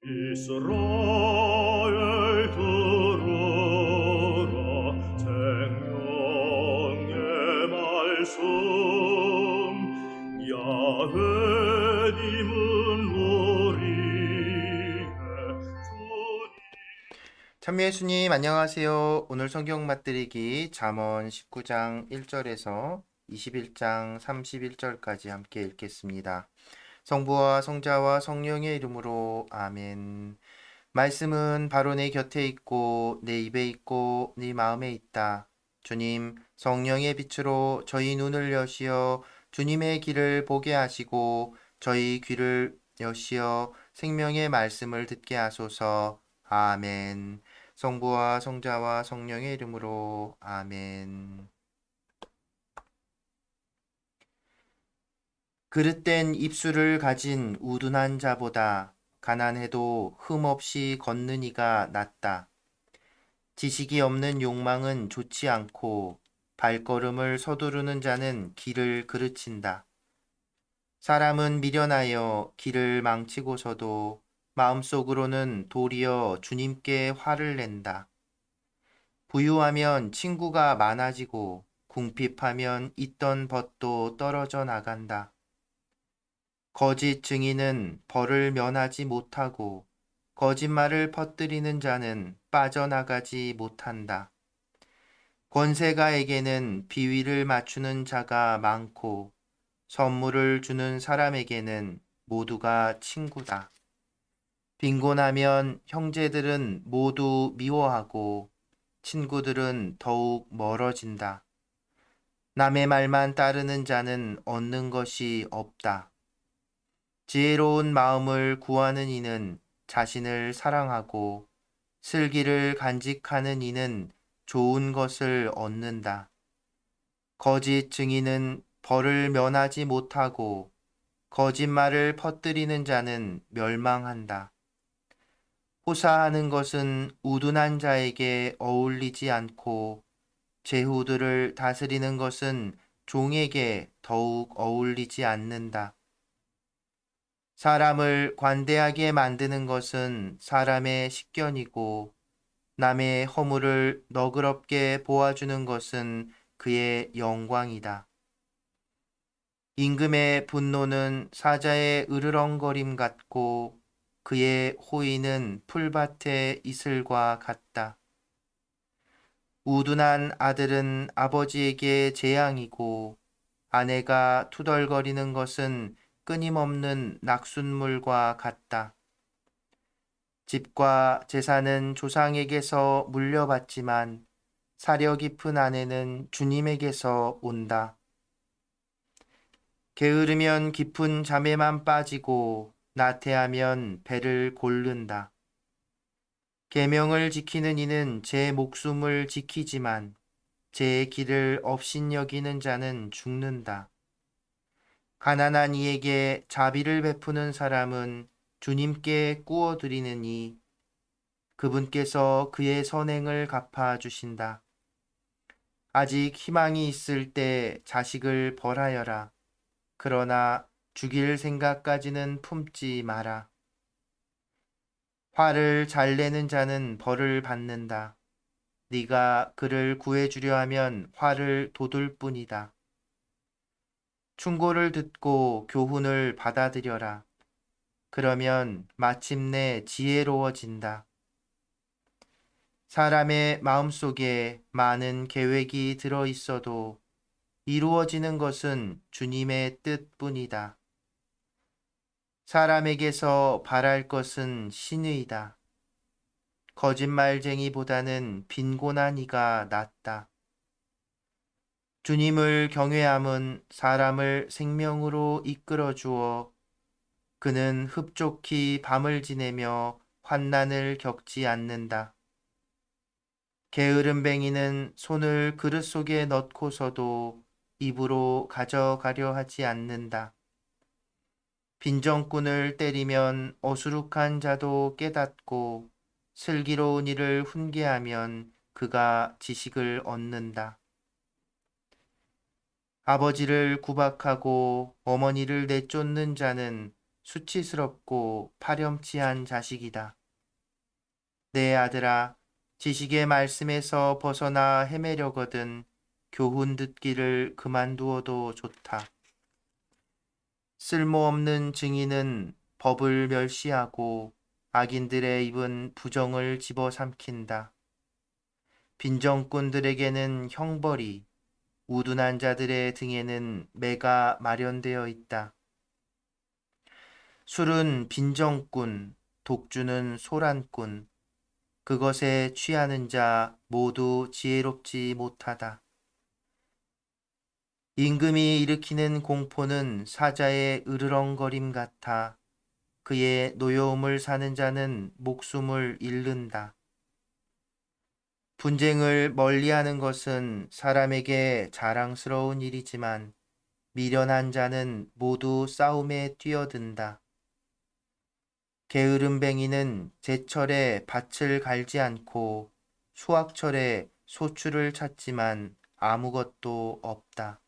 이스라엘 들으라 생명의 말씀 야훼님은 우리의 주님. 참여 예수님 안녕하세요. 오늘 성경 맛들이기 잠언 19장 1절에서 21장 31절까지 함께 읽겠습니다. 성부와 성자와 성령의 이름으로 아멘. 말씀은 바로 내 곁에 있고 내 입에 있고 네 마음에 있다. 주님, 성령의 빛으로 저희 눈을 여시어 주님의 길을 보게 하시고 저희 귀를 여시어 생명의 말씀을 듣게 하소서. 아멘. 성부와 성자와 성령의 이름으로 아멘. 그릇된 입술을 가진 우둔한 자보다 가난해도 흠없이 걷는 이가 낫다. 지식이 없는 욕망은 좋지 않고 발걸음을 서두르는 자는 길을 그르친다. 사람은 미련하여 길을 망치고서도 마음속으로는 도리어 주님께 화를 낸다. 부유하면 친구가 많아지고 궁핍하면 있던 벗도 떨어져 나간다. 거짓 증인은 벌을 면하지 못하고 거짓말을 퍼뜨리는 자는 빠져나가지 못한다. 권세가에게는 비위를 맞추는 자가 많고 선물을 주는 사람에게는 모두가 친구다. 빈곤하면 형제들은 모두 미워하고 친구들은 더욱 멀어진다. 남의 말만 따르는 자는 얻는 것이 없다. 지혜로운 마음을 구하는 이는 자신을 사랑하고 슬기를 간직하는 이는 좋은 것을 얻는다. 거짓 증인은 벌을 면하지 못하고 거짓말을 퍼뜨리는 자는 멸망한다. 호사하는 것은 우둔한 자에게 어울리지 않고 제후들을 다스리는 것은 종에게 더욱 어울리지 않는다. 사람을 관대하게 만드는 것은 사람의 식견이고 남의 허물을 너그럽게 보아주는 것은 그의 영광이다. 임금의 분노는 사자의 으르렁거림 같고 그의 호의는 풀밭의 이슬과 같다. 우둔한 아들은 아버지에게 재앙이고 아내가 투덜거리는 것은 끊임없는 낙숫물과 같다. 집과 재산은 조상에게서 물려받지만 사려 깊은 아내는 주님에게서 온다. 게으르면 깊은 잠에만 빠지고 나태하면 배를 고른다. 계명을 지키는 이는 제 목숨을 지키지만 제 길을 업신여기는 자는 죽는다. 가난한 이에게 자비를 베푸는 사람은 주님께 꾸어드리느니 그분께서 그의 선행을 갚아 주신다. 아직 희망이 있을 때 자식을 벌하여라. 그러나 죽일 생각까지는 품지 마라. 화를 잘 내는 자는 벌을 받는다. 네가 그를 구해주려 하면 화를 돋을 뿐이다. 충고를 듣고 교훈을 받아들여라. 그러면 마침내 지혜로워진다. 사람의 마음속에 많은 계획이 들어 있어도 이루어지는 것은 주님의 뜻뿐이다. 사람에게서 바랄 것은 신의이다. 거짓말쟁이보다는 빈곤한 이가 낫다. 주님을 경외함은 사람을 생명으로 이끌어 주어 그는 흡족히 밤을 지내며 환난을 겪지 않는다. 게으름뱅이는 손을 그릇 속에 넣고서도 입으로 가져가려 하지 않는다. 빈정꾼을 때리면 어수룩한 자도 깨닫고 슬기로운 이를 훈계하면 그가 지식을 얻는다. 아버지를 구박하고 어머니를 내쫓는 자는 수치스럽고 파렴치한 자식이다. 내 아들아, 지식의 말씀에서 벗어나 헤매려거든 교훈 듣기를 그만두어도 좋다. 쓸모없는 증인은 법을 멸시하고 악인들의 입은 부정을 집어삼킨다. 빈정꾼들에게는 형벌이, 우둔한 자들의 등에는 매가 마련되어 있다. 술은 빈정꾼, 독주는 소란꾼, 그것에 취하는 자 모두 지혜롭지 못하다. 임금이 일으키는 공포는 사자의 으르렁거림 같아 그의 노여움을 사는 자는 목숨을 잃는다. 분쟁을 멀리하는 것은 사람에게 자랑스러운 일이지만 미련한 자는 모두 싸움에 뛰어든다. 게으름뱅이는 제철에 밭을 갈지 않고 수확철에 소출을 찾지만 아무것도 없다.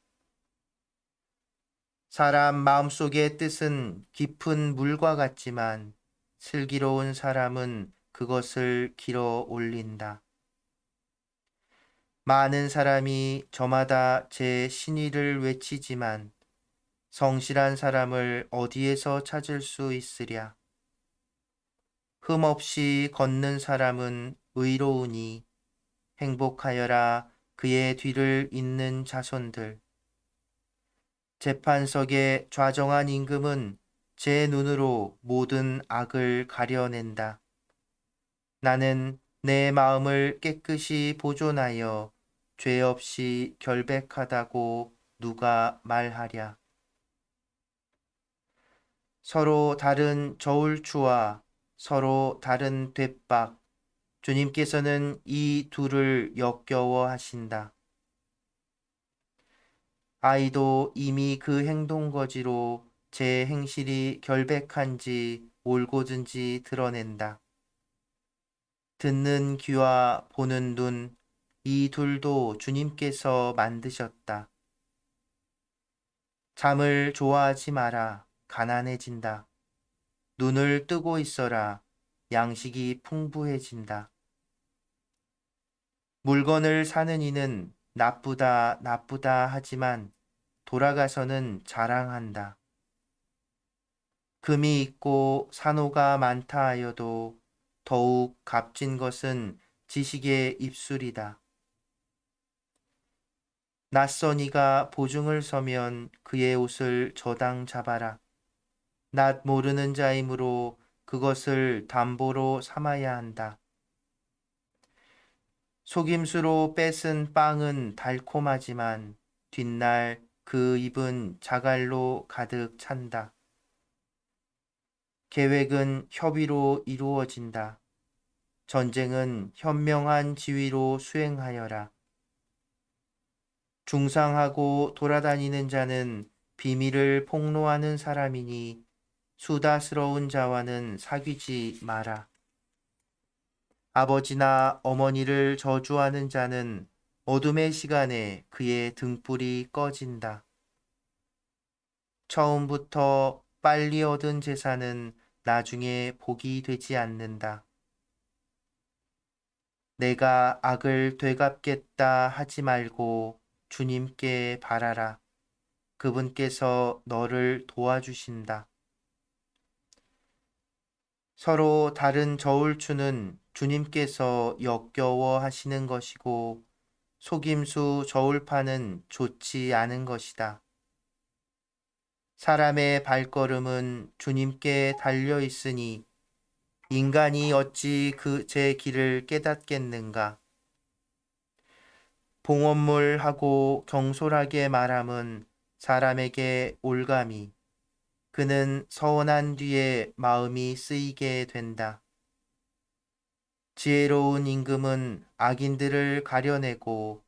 사람 마음속의 뜻은 깊은 물과 같지만 슬기로운 사람은 그것을 길어 올린다. 많은 사람이 저마다 제 신의를 외치지만 성실한 사람을 어디에서 찾을 수 있으랴. 흠없이 걷는 사람은 의로우니 행복하여라 그의 뒤를 잇는 자손들. 재판석의 좌정한 임금은 제 눈으로 모든 악을 가려낸다. 나는 내 마음을 깨끗이 보존하여 죄 없이 결백하다고 누가 말하랴. 서로 다른 저울추와 서로 다른 돛박, 주님께서는 이 둘을 역겨워 하신다. 아이도 이미 그 행동거지로 제 행실이 결백한지 올곧은지 드러낸다. 듣는 귀와 보는 눈, 이 둘도 주님께서 만드셨다. 잠을 좋아하지 마라, 가난해진다. 눈을 뜨고 있어라, 양식이 풍부해진다. 물건을 사는 이는 나쁘다, 나쁘다 하지만 돌아가서는 자랑한다. 금이 있고 산호가 많다 하여도 더욱 값진 것은 지식의 입술이다. 낯선 이가 보증을 서면 그의 옷을 저당 잡아라. 낯 모르는 자이므로 그것을 담보로 삼아야 한다. 속임수로 뺏은 빵은 달콤하지만 뒷날 그 입은 자갈로 가득 찬다. 계획은 협의로 이루어진다. 전쟁은 현명한 지위로 수행하여라. 중상하고 돌아다니는 자는 비밀을 폭로하는 사람이니 수다스러운 자와는 사귀지 마라. 아버지나 어머니를 저주하는 자는 어둠의 시간에 그의 등불이 꺼진다. 처음부터 빨리 얻은 재산은 나중에 복이 되지 않는다. 내가 악을 되갚겠다 하지 말고 주님께 바라라. 그분께서 너를 도와주신다. 서로 다른 저울추는 주님께서 역겨워 하시는 것이고 속임수 저울파는 좋지 않은 것이다. 사람의 발걸음은 주님께 달려 있으니 인간이 어찌 제 길을 깨닫겠는가. 봉헌물하고 경솔하게 말함은 사람에게 올감이 그는 서운한 뒤에 마음이 쓰이게 된다. 지혜로운 임금은 악인들을 가려내고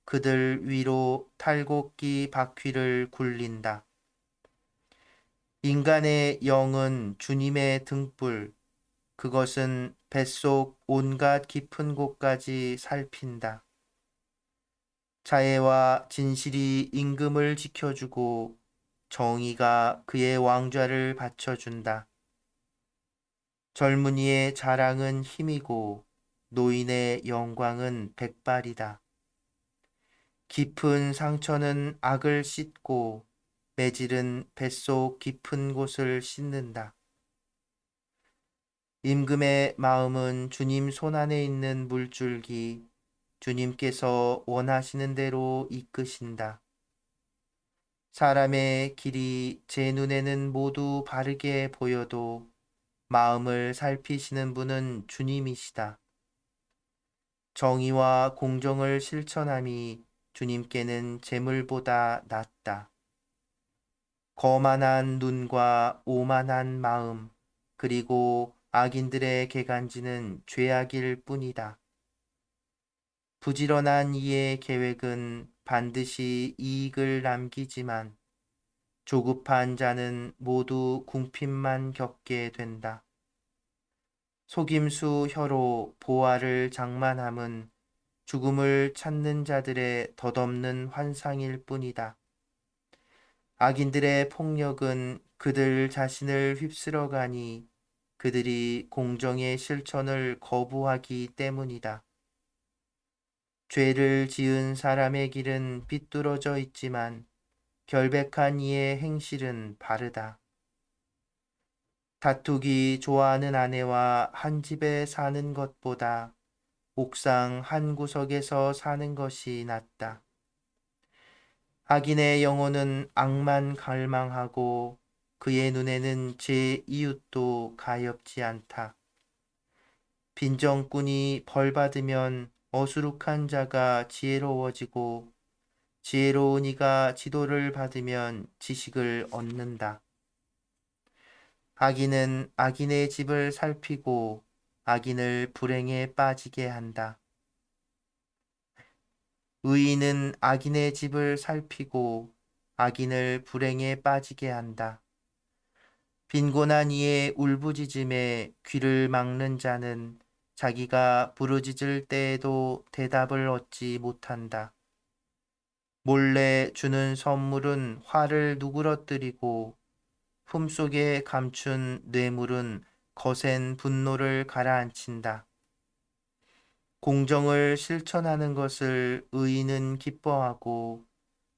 그들 위로 탈곡기 바퀴를 굴린다. 인간의 영은 주님의 등불, 그것은 뱃속 온갖 깊은 곳까지 살핀다. 자애와 진실이 임금을 지켜주고 정의가 그의 왕좌를 받쳐준다. 젊은이의 자랑은 힘이고 노인의 영광은 백발이다. 깊은 상처는 악을 씻고 매질은 뱃속 깊은 곳을 씻는다. 임금의 마음은 주님 손안에 있는 물줄기, 주님께서 원하시는 대로 이끄신다. 사람의 길이 제 눈에는 모두 바르게 보여도 마음을 살피시는 분은 주님이시다. 정의와 공정을 실천함이 주님께는 재물보다 낫다. 거만한 눈과 오만한 마음, 그리고 악인들의 개간지는 죄악일 뿐이다. 부지런한 이의 계획은 반드시 이익을 남기지만 조급한 자는 모두 궁핍만 겪게 된다. 속임수 혀로 보화를 장만함은 죽음을 찾는 자들의 덧없는 환상일 뿐이다. 악인들의 폭력은 그들 자신을 휩쓸어 가니 그들이 공정의 실천을 거부하기 때문이다. 죄를 지은 사람의 길은 삐뚤어져 있지만 결백한 이의 행실은 바르다. 다투기 좋아하는 아내와 한 집에 사는 것보다 옥상 한 구석에서 사는 것이 낫다. 악인의 영혼은 악만 갈망하고 그의 눈에는 제 이웃도 가엾지 않다. 빈정꾼이 벌받으면 어수룩한 자가 지혜로워지고 지혜로운 이가 지도를 받으면 지식을 얻는다. 악인은 악인의 집을 살피고 악인을 불행에 빠지게 한다. 의인은 악인의 집을 살피고 악인을 불행에 빠지게 한다. 빈곤한 이의 울부짖음에 귀를 막는 자는 자기가 부르짖을 때에도 대답을 얻지 못한다. 몰래 주는 선물은 화를 누그러뜨리고 품속에 감춘 뇌물은 거센 분노를 가라앉힌다. 공정을 실천하는 것을 의인은 기뻐하고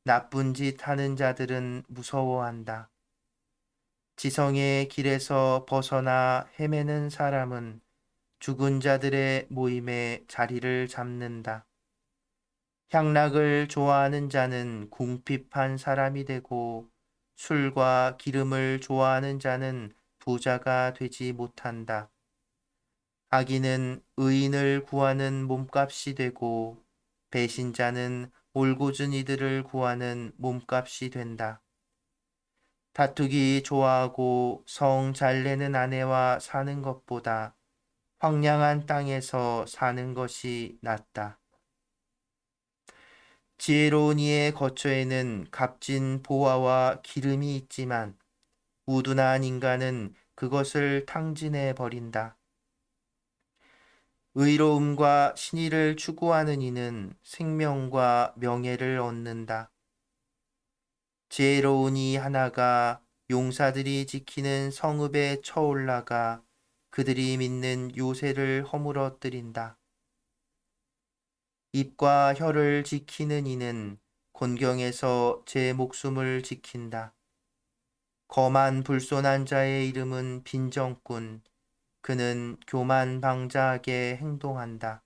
나쁜 짓 하는 자들은 무서워한다. 지성의 길에서 벗어나 헤매는 사람은 죽은 자들의 모임에 자리를 잡는다. 향락을 좋아하는 자는 궁핍한 사람이 되고 술과 기름을 좋아하는 자는 부자가 되지 못한다. 악인은 의인을 구하는 몸값이 되고 배신자는 올곧은 이들을 구하는 몸값이 된다. 다투기 좋아하고 성 잘 내는 아내와 사는 것보다 황량한 땅에서 사는 것이 낫다. 지혜로운 이의 거처에는 값진 보화와 기름이 있지만 우둔한 인간은 그것을 탕진해 버린다. 의로움과 신의를 추구하는 이는 생명과 명예를 얻는다. 지혜로운 이 하나가 용사들이 지키는 성읍에 쳐올라가 그들이 믿는 요새를 허물어뜨린다. 입과 혀를 지키는 이는 곤경에서 제 목숨을 지킨다. 거만 불손한 자의 이름은 빈정꾼, 그는 교만 방자하게 행동한다.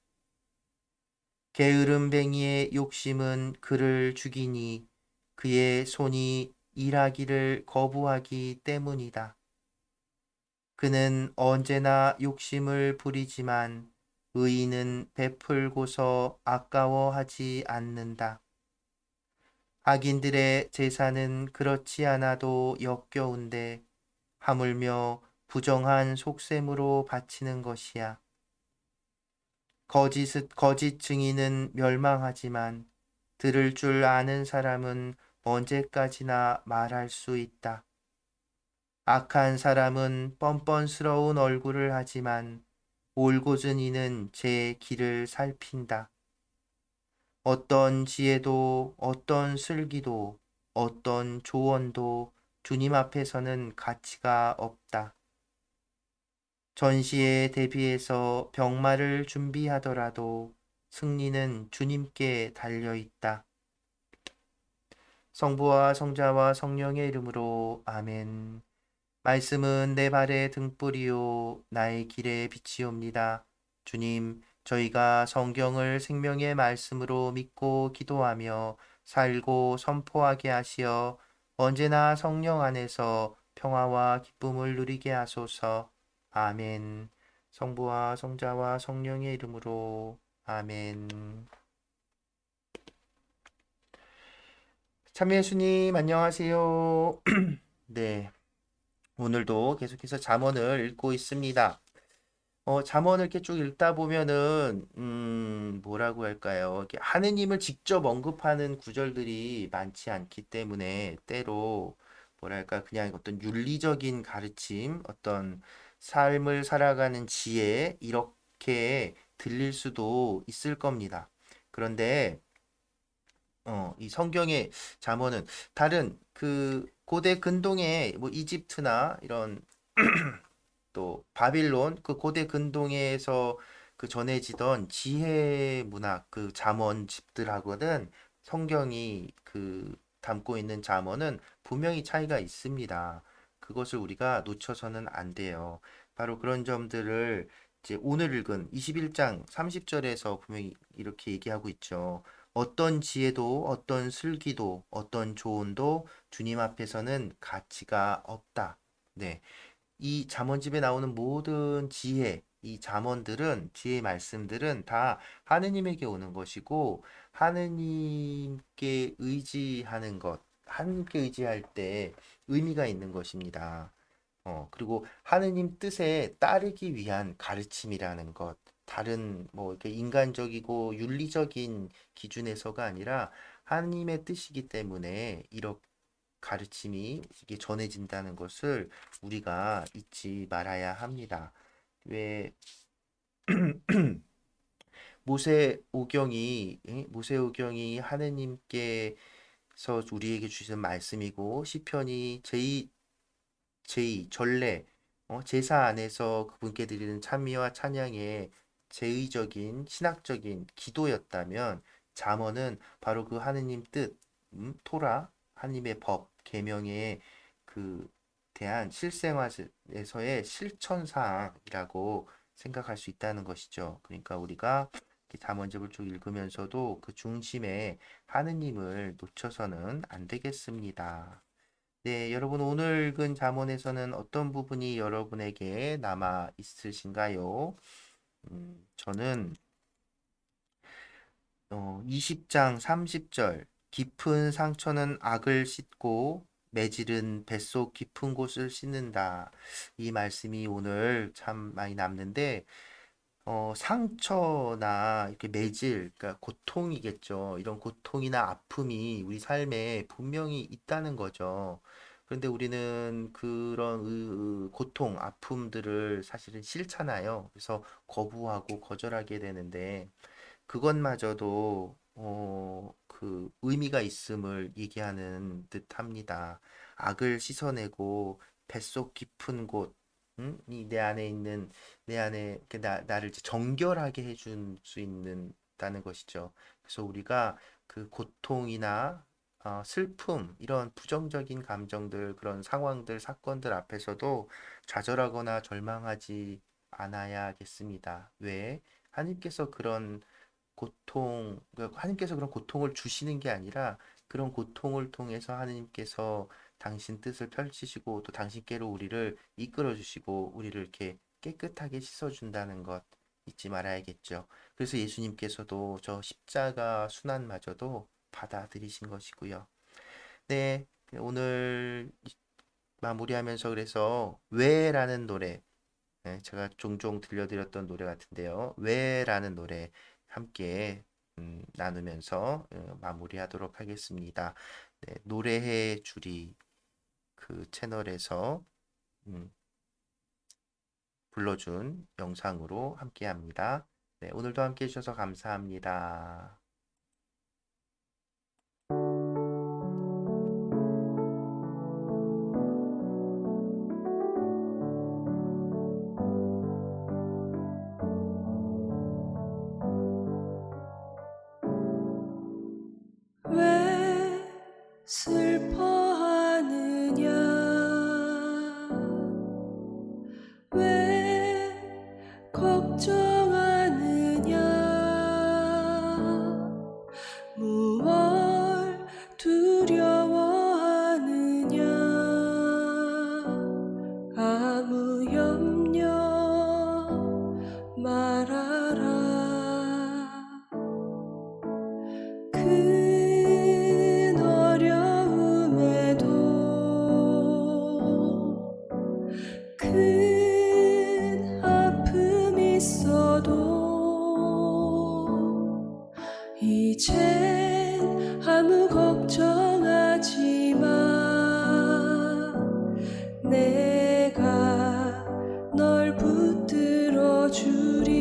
게으름뱅이의 욕심은 그를 죽이니 그의 손이 일하기를 거부하기 때문이다. 그는 언제나 욕심을 부리지만 의인은 베풀고서 아까워하지 않는다. 악인들의 제사는 그렇지 않아도 역겨운데 하물며 부정한 속셈으로 바치는 것이야. 거짓 증인은 멸망하지만 들을 줄 아는 사람은 언제까지나 말할 수 있다. 악한 사람은 뻔뻔스러운 얼굴을 하지만 올곧은 이는 제 길을 살핀다. 어떤 지혜도 어떤 슬기도 어떤 조언도 주님 앞에서는 가치가 없다. 전시에 대비해서 병마를 준비하더라도 승리는 주님께 달려 있다. 성부와 성자와 성령의 이름으로 아멘. 말씀은 내 발의 등불이요 나의 길의 빛이옵니다. 주님, 저희가 성경을 생명의 말씀으로 믿고 기도하며 살고 선포하게 하시어 언제나 성령 안에서 평화와 기쁨을 누리게 하소서. 아멘. 성부와 성자와 성령의 이름으로 아멘. 참 예수님 안녕하세요. 네, 오늘도 계속해서 잠언을 읽고 있습니다. 잠언을 이렇게 쭉 읽다 보면은 뭐라고 할까요? 이렇게 하느님을 직접 언급하는 구절들이 많지 않기 때문에 때로 뭐랄까 그냥 어떤 윤리적인 가르침, 어떤 삶을 살아가는 지혜 이렇게 들릴 수도 있을 겁니다. 그런데 이 성경의 잠언은 다른 그 고대 근동의 뭐 이집트나 이런 또 바빌론 그 고대 근동에서 그 전해지던 지혜 문학 그 잠언집들하고는 성경이 그 담고 있는 잠언은 분명히 차이가 있습니다. 그것을 우리가 놓쳐서는 안 돼요. 바로 그런 점들을 이제 오늘 읽은 21장 30절에서 분명히 이렇게 얘기하고 있죠. 어떤 지혜도 어떤 슬기도 어떤 조언도 주님 앞에서는 가치가 없다. 네. 이 잠언집에 나오는 모든 지혜, 이 잠언들은, 지혜 말씀들은 다 하느님에게 오는 것이고, 하느님께 의지하는 것, 하느님께 의지할 때 의미가 있는 것입니다. 그리고 하느님 뜻에 따르기 위한 가르침이라는 것, 다른 뭐 이렇게 인간적이고 윤리적인 기준에서가 아니라 하느님의 뜻이기 때문에 이렇게 가르침이 이게 전해진다는 것을 우리가 잊지 말아야 합니다. 왜 모세오경이 하느님께서 우리에게 주신 말씀이고 시편이 제의 전례 제사 안에서 그분께 드리는 찬미와 찬양의 제의적인 신학적인 기도였다면 잠언은 바로 그 하느님 뜻 토라 하나님의 법 계명에 그 대한 실생활에서의 실천 사항이라고 생각할 수 있다는 것이죠. 그러니까 우리가 이렇게 잠언집을 쭉 읽으면서도 그 중심에 하느님을 놓쳐서는 안 되겠습니다. 네, 여러분 오늘 읽은 잠언에서는 어떤 부분이 여러분에게 남아 있으신가요? 저는 20장 30절 깊은 상처는 악을 씻고 매질은 뱃속 깊은 곳을 씻는다. 이 말씀이 오늘 참 많이 남는데 상처나 이렇게 매질, 그러니까 고통이겠죠. 이런 고통이나 아픔이 우리 삶에 분명히 있다는 거죠. 그런데 우리는 그런 고통, 아픔들을 사실은 싫잖아요. 그래서 거부하고 거절하게 되는데 그것마저도 그 의미가 있음을 얘기하는 듯합니다. 악을 씻어내고 뱃속 깊은 곳, 이 내 안에 있는 내 안에 나를 이제 정결하게 해줄 수 있는다는 것이죠. 그래서 우리가 그 고통이나 슬픔 이런 부정적인 감정들 그런 상황들 사건들 앞에서도 좌절하거나 절망하지 않아야겠습니다. 왜? 하나님께서 그런 그러니까 하나님께서 그런 고통을 주시는 게 아니라 그런 고통을 통해서 하나님께서 당신 뜻을 펼치시고 또 당신께로 우리를 이끌어 주시고 우리를 이렇게 깨끗하게 씻어 준다는 것 잊지 말아야겠죠. 그래서 예수님께서도 저 십자가 순환마저도 받아들이신 것이고요. 네, 오늘 마무리하면서 그래서 왜라는 노래 네, 제가 종종 들려드렸던 노래 같은데요. 왜라는 노래 함께 나누면서 마무리하도록 하겠습니다. 네, 노래해 주리 그 채널에서 음, 불러준 영상으로 함께 합니다. 네, 오늘도 함께 해주셔서 감사합니다. 슬퍼하느냐 왜 걱정하느냐 무얼 두려워하느냐 아무 염려 말아라 큰 어려움에도 큰 아픔 있어도 이젠 아무 걱정하지 마 내가 널 붙들어 주리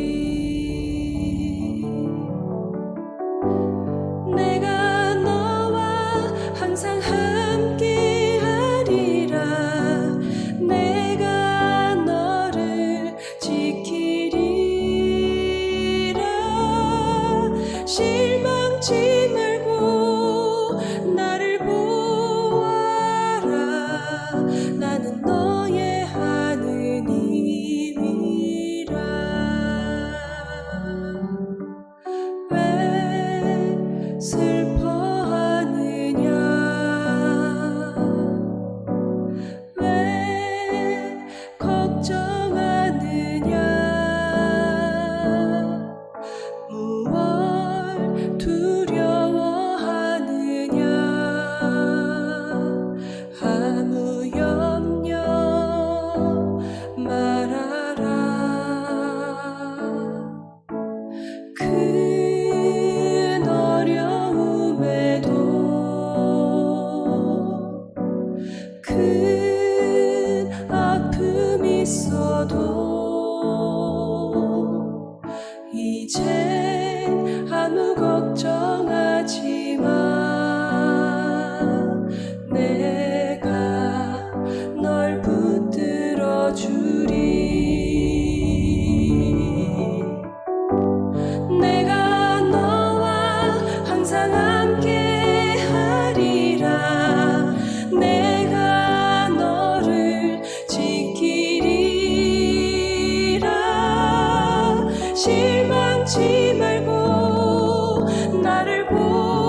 내가 너와 항상 함께 하리라 내가 너를 지키리라 실망치 말고 나를 보아라 나는 너의 하느님이라 왜 슬퍼하느냐 왜 걱정하느냐 무얼 두려워하느냐 아무 염려 말아라 큰 어려움에도 큰 아픔 있어도 이젠 아무 걱정하지 마 내가 널 붙들어 주리 내가 너와 항상 함께 하리라 내가 너를 지키리라 실망치 말고 나를 보아라